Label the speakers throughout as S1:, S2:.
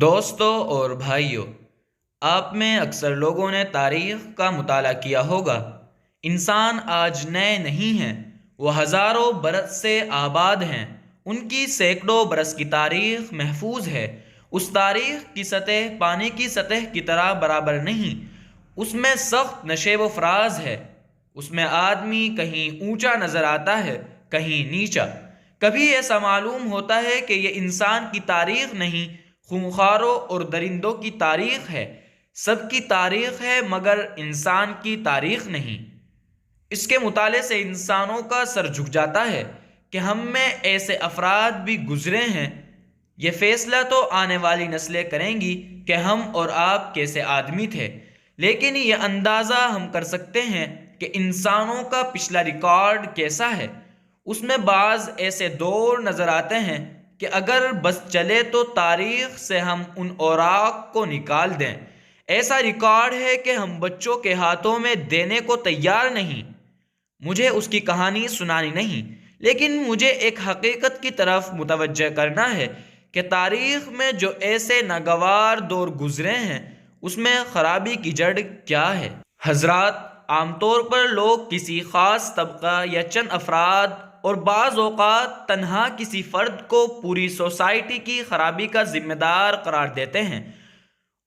S1: دوستوں اور بھائیوں، آپ میں اکثر لوگوں نے تاریخ کا مطالعہ کیا ہوگا۔ انسان آج نئے نہیں ہیں، وہ ہزاروں برس سے آباد ہیں۔ ان کی سینکڑوں برس کی تاریخ محفوظ ہے۔ اس تاریخ کی سطح پانی کی سطح کی طرح برابر نہیں، اس میں سخت نشیب و فراز ہے۔ اس میں آدمی کہیں اونچا نظر آتا ہے، کہیں نیچا۔ کبھی ایسا معلوم ہوتا ہے کہ یہ انسان کی تاریخ نہیں، خونخواروں اور درندوں کی تاریخ ہے۔ سب کی تاریخ ہے مگر انسان کی تاریخ نہیں۔ اس کے مطالعے سے انسانوں کا سر جھک جاتا ہے کہ ہم میں ایسے افراد بھی گزرے ہیں۔ یہ فیصلہ تو آنے والی نسلیں کریں گی کہ ہم اور آپ کیسے آدمی تھے، لیکن یہ اندازہ ہم کر سکتے ہیں کہ انسانوں کا پچھلا ریکارڈ کیسا ہے۔ اس میں بعض ایسے دور نظر آتے ہیں کہ اگر بس چلے تو تاریخ سے ہم ان اوراق کو نکال دیں۔ ایسا ریکارڈ ہے کہ ہم بچوں کے ہاتھوں میں دینے کو تیار نہیں۔ مجھے اس کی کہانی سنانی نہیں، لیکن مجھے ایک حقیقت کی طرف متوجہ کرنا ہے کہ تاریخ میں جو ایسے ناگوار دور گزرے ہیں اس میں خرابی کی جڑ کیا ہے۔ حضرات، عام طور پر لوگ کسی خاص طبقہ یا چند افراد اور بعض اوقات تنہا کسی فرد کو پوری سوسائٹی کی خرابی کا ذمہ دار قرار دیتے ہیں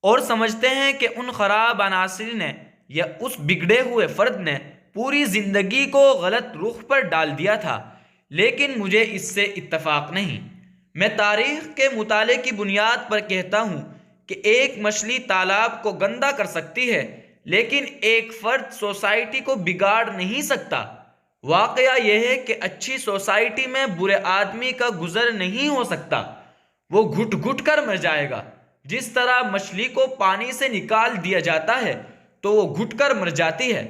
S1: اور سمجھتے ہیں کہ ان خراب عناصر نے یا اس بگڑے ہوئے فرد نے پوری زندگی کو غلط رخ پر ڈال دیا تھا، لیکن مجھے اس سے اتفاق نہیں۔ میں تاریخ کے مطالعے کی بنیاد پر کہتا ہوں کہ ایک مچھلی تالاب کو گندا کر سکتی ہے، لیکن ایک فرد سوسائٹی کو بگاڑ نہیں سکتا۔ واقعہ یہ ہے کہ اچھی سوسائٹی میں برے آدمی کا گزر نہیں ہو سکتا، وہ گھٹ گھٹ کر مر جائے گا۔ جس طرح مچھلی کو پانی سے نکال دیا جاتا ہے تو وہ گھٹ کر مر جاتی ہے،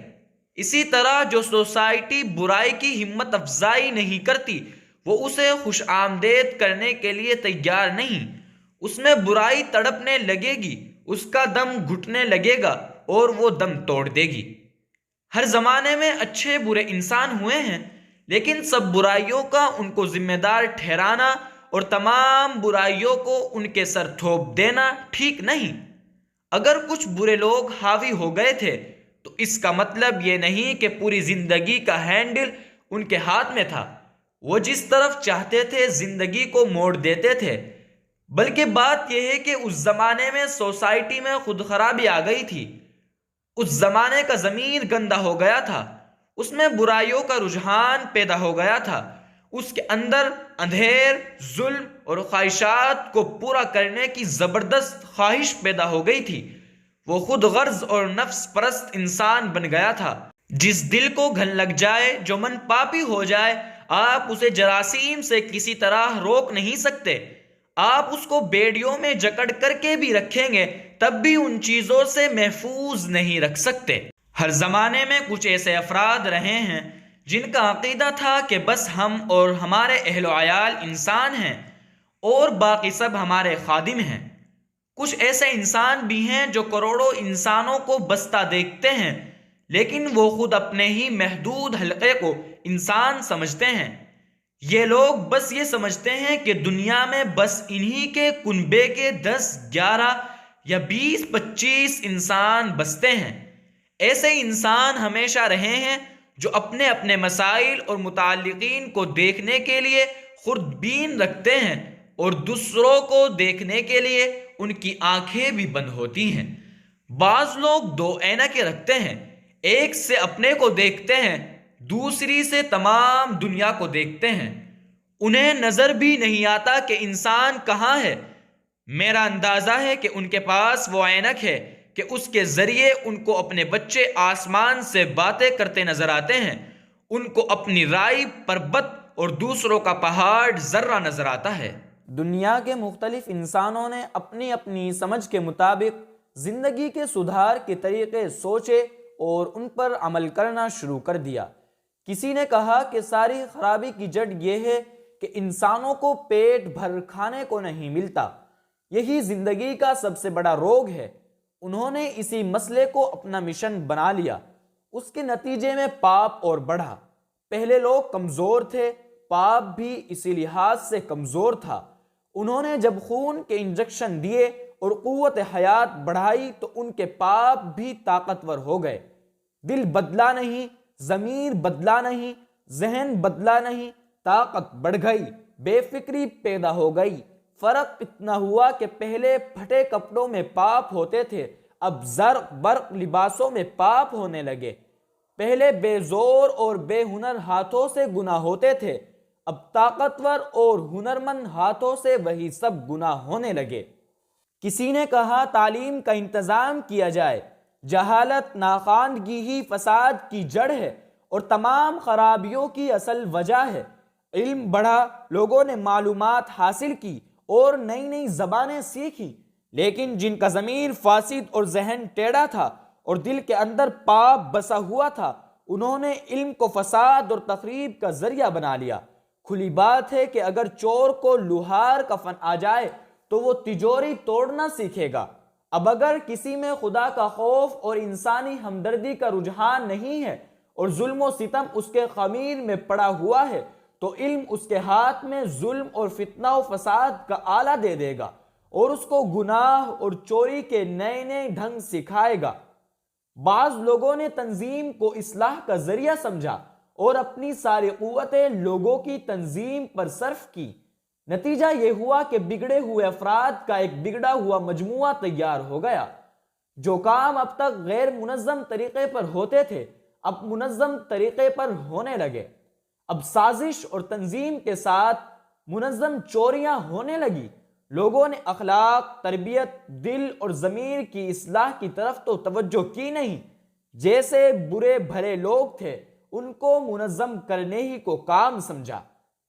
S1: اسی طرح جو سوسائٹی برائی کی ہمت افزائی نہیں کرتی وہ اسے خوش آمدید کرنے کے لیے تیار نہیں۔ اس میں برائی تڑپنے لگے گی، اس کا دم گھٹنے لگے گا اور وہ دم توڑ دے گی۔ ہر زمانے میں اچھے برے انسان ہوئے ہیں، لیکن سب برائیوں کا ان کو ذمہ دار ٹھہرانا اور تمام برائیوں کو ان کے سر تھوپ دینا ٹھیک نہیں۔ اگر کچھ برے لوگ حاوی ہو گئے تھے تو اس کا مطلب یہ نہیں کہ پوری زندگی کا ہینڈل ان کے ہاتھ میں تھا۔ وہ جس طرف چاہتے تھے زندگی کو موڑ دیتے تھے، بلکہ بات یہ ہے کہ اس زمانے میں سوسائٹی میں خود خرابی آ گئی تھی۔ اس زمانے کا ضمیر گندا ہو گیا تھا، اس میں برائیوں کا رجحان پیدا ہو گیا تھا، اس کے اندر اندھیر، ظلم اور خواہشات کو پورا کرنے کی زبردست خواہش پیدا ہو گئی تھی۔ وہ خود غرض اور نفس پرست انسان بن گیا تھا۔ جس دل کو گھن لگ جائے، جو من پاپی ہو جائے، آپ اسے جراثیم سے کسی طرح روک نہیں سکتے۔ آپ اس کو بیڑیوں میں جکڑ کر کے بھی رکھیں گے تب بھی ان چیزوں سے محفوظ نہیں رکھ سکتے۔ ہر زمانے میں کچھ ایسے افراد رہے ہیں جن کا عقیدہ تھا کہ بس ہم اور ہمارے اہل و عیال انسان ہیں اور باقی سب ہمارے خادم ہیں۔ کچھ ایسے انسان بھی ہیں جو کروڑوں انسانوں کو بستا دیکھتے ہیں، لیکن وہ خود اپنے ہی محدود حلقے کو انسان سمجھتے ہیں۔ یہ لوگ بس یہ سمجھتے ہیں کہ دنیا میں بس انہی کے کنبے کے 10، 11 یا 20، 25 انسان بستے ہیں۔ ایسے انسان ہمیشہ رہے ہیں جو اپنے اپنے مسائل اور متعلقین کو دیکھنے کے لیے خوردبین رکھتے ہیں اور دوسروں کو دیکھنے کے لیے ان کی آنکھیں بھی بند ہوتی ہیں۔ بعض لوگ دو اینکیں رکھتے ہیں، ایک سے اپنے کو دیکھتے ہیں، دوسری سے تمام دنیا کو دیکھتے ہیں۔ انہیں نظر بھی نہیں آتا کہ انسان کہاں ہے۔ میرا اندازہ ہے کہ ان کے پاس وہ اینک ہے کہ اس کے ذریعے ان کو اپنے بچے آسمان سے باتیں کرتے نظر آتے ہیں، ان کو اپنی رائی پربت اور دوسروں کا پہاڑ ذرہ نظر آتا ہے۔
S2: دنیا کے مختلف انسانوں نے اپنی اپنی سمجھ کے مطابق زندگی کے سدھار کے طریقے سوچے اور ان پر عمل کرنا شروع کر دیا۔ کسی نے کہا کہ ساری خرابی کی جڑ یہ ہے کہ انسانوں کو پیٹ بھر کھانے کو نہیں ملتا، یہی زندگی کا سب سے بڑا روگ ہے۔ انہوں نے اسی مسئلے کو اپنا مشن بنا لیا۔ اس کے نتیجے میں پاپ اور بڑھا۔ پہلے لوگ کمزور تھے، پاپ بھی اسی لحاظ سے کمزور تھا۔ انہوں نے جب خون کے انجیکشن دیے اور قوت حیات بڑھائی تو ان کے پاپ بھی طاقتور ہو گئے۔ دل بدلا نہیں، ضمیر بدلا نہیں، ذہن بدلا نہیں، طاقت بڑھ گئی، بے فکری پیدا ہو گئی۔ فرق اتنا ہوا کہ پہلے پھٹے کپڑوں میں پاپ ہوتے تھے، اب زرق برق لباسوں میں پاپ ہونے لگے۔ پہلے بے زور اور بے ہنر ہاتھوں سے گناہ ہوتے تھے، اب طاقتور اور ہنرمند ہاتھوں سے وہی سب گناہ ہونے لگے۔ کسی نے کہا تعلیم کا انتظام کیا جائے، جہالت ناخواندگی ہی فساد کی جڑ ہے اور تمام خرابیوں کی اصل وجہ ہے۔ علم بڑھا، لوگوں نے معلومات حاصل کی اور نئی نئی زبانیں سیکھی، لیکن جن کا ضمیر فاسد اور ذہن ٹیڑھا تھا اور دل کے اندر پاپ بسا ہوا تھا، انہوں نے علم کو فساد اور تخریب کا ذریعہ بنا لیا۔ کھلی بات ہے کہ اگر چور کو لوہار کا فن آ جائے تو وہ تجوری توڑنا سیکھے گا۔ اب اگر کسی میں خدا کا خوف اور انسانی ہمدردی کا رجحان نہیں ہے اور ظلم و ستم اس کے خمیر میں پڑا ہوا ہے تو علم اس کے ہاتھ میں ظلم اور فتنہ و فساد کا آلہ دے دے گا اور اس کو گناہ اور چوری کے نئے نئے ڈھنگ سکھائے گا۔ بعض لوگوں نے تنظیم کو اصلاح کا ذریعہ سمجھا اور اپنی ساری قوتیں لوگوں کی تنظیم پر صرف کی۔ نتیجہ یہ ہوا کہ بگڑے ہوئے افراد کا ایک بگڑا ہوا مجموعہ تیار ہو گیا۔ جو کام اب تک غیر منظم طریقے پر ہوتے تھے اب منظم طریقے پر ہونے لگے۔ اب سازش اور تنظیم کے ساتھ منظم چوریاں ہونے لگی۔ لوگوں نے اخلاق، تربیت، دل اور ضمیر کی اصلاح کی طرف تو توجہ کی نہیں۔ جیسے برے بھلے لوگ تھے ان کو منظم کرنے ہی کو کام سمجھا۔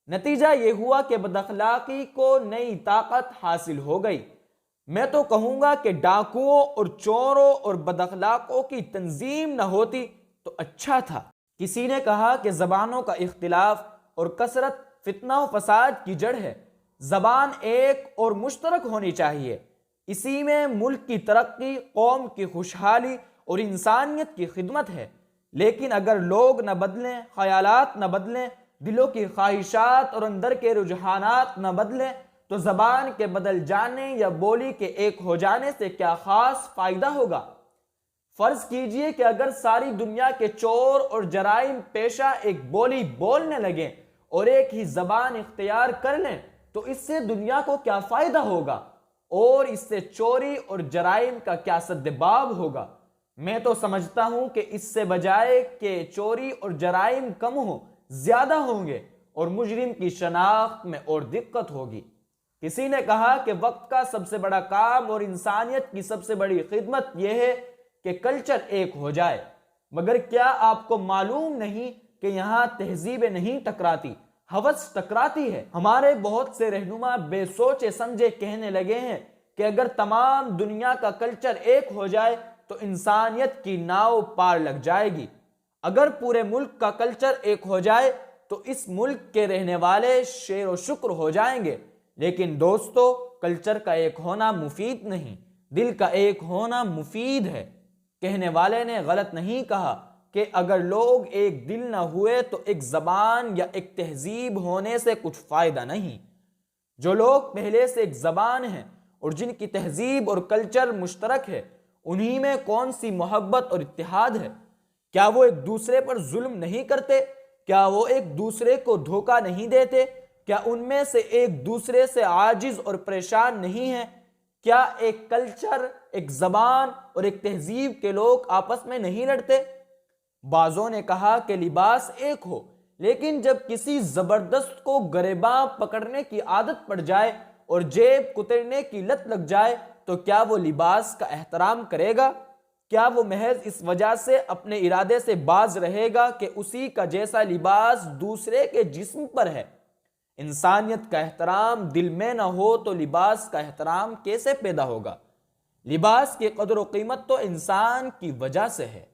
S2: نتیجہ یہ ہوا کہ بد اخلاقی کو نئی طاقت حاصل ہو گئی۔ میں تو کہوں گا کہ ڈاکوؤں اور چوروں اور بد اخلاقوں کی تنظیم نہ ہوتی تو اچھا تھا۔ کسی نے کہا کہ زبانوں کا اختلاف اور کثرت فتنہ و فساد کی جڑ ہے۔ زبان ایک اور مشترک ہونی چاہیے، اسی میں ملک کی ترقی، قوم کی خوشحالی اور انسانیت کی خدمت ہے۔ لیکن اگر لوگ نہ بدلیں، خیالات نہ بدلیں، دلوں کی خواہشات اور اندر کے رجحانات نہ بدلیں تو زبان کے بدل جانے یا بولی کے ایک ہو جانے سے کیا خاص فائدہ ہوگا؟ فرض کیجئے کہ اگر ساری دنیا کے چور اور جرائم پیشہ ایک بولی بولنے لگیں اور ایک ہی زبان اختیار کر لیں تو اس سے دنیا کو کیا فائدہ ہوگا اور اس سے چوری اور جرائم کا کیا سدباب ہوگا؟ میں تو سمجھتا ہوں کہ اس سے بجائے کہ چوری اور جرائم کم ہوں زیادہ ہوں گے اور مجرم کی شناخت میں اور دقت ہوگی۔ کسی نے کہا کہ وقت کا سب سے بڑا کام اور انسانیت کی سب سے بڑی خدمت یہ ہے کہ کلچر ایک ہو جائے، مگر کیا آپ کو معلوم نہیں کہ یہاں تہذیبیں نہیں ٹکراتی، ہوس ٹکراتی ہے؟ ہمارے بہت سے رہنما بے سوچے سمجھے کہنے لگے ہیں کہ اگر تمام دنیا کا کلچر ایک ہو جائے تو انسانیت کی ناؤ پار لگ جائے گی۔ اگر پورے ملک کا کلچر ایک ہو جائے تو اس ملک کے رہنے والے شیر و شکر ہو جائیں گے۔ لیکن دوستو، کلچر کا ایک ہونا مفید نہیں، دل کا ایک ہونا مفید ہے۔ کہنے والے نے غلط نہیں کہا کہ اگر لوگ ایک دل نہ ہوئے تو ایک زبان یا ایک تہذیب ہونے سے کچھ فائدہ نہیں۔ جو لوگ پہلے سے ایک زبان ہیں اور جن کی تہذیب اور کلچر مشترک ہے، انہی میں کون سی محبت اور اتحاد ہے؟ کیا وہ ایک دوسرے پر ظلم نہیں کرتے؟ کیا وہ ایک دوسرے کو دھوکہ نہیں دیتے؟ کیا ان میں سے ایک دوسرے سے عاجز اور پریشان نہیں ہیں؟ کیا ایک کلچر، ایک زبان اور ایک تہذیب کے لوگ آپس میں نہیں لڑتے؟ بعضوں نے کہا کہ لباس ایک ہو، لیکن جب کسی زبردست کو گریباں پکڑنے کی عادت پڑ جائے اور جیب کترنے کی لت لگ جائے تو کیا وہ لباس کا احترام کرے گا؟ کیا وہ محض اس وجہ سے اپنے ارادے سے باز رہے گا کہ اسی کا جیسا لباس دوسرے کے جسم پر ہے؟ انسانیت کا احترام دل میں نہ ہو تو لباس کا احترام کیسے پیدا ہوگا؟ لباس کی قدر و قیمت تو انسان کی وجہ سے ہے۔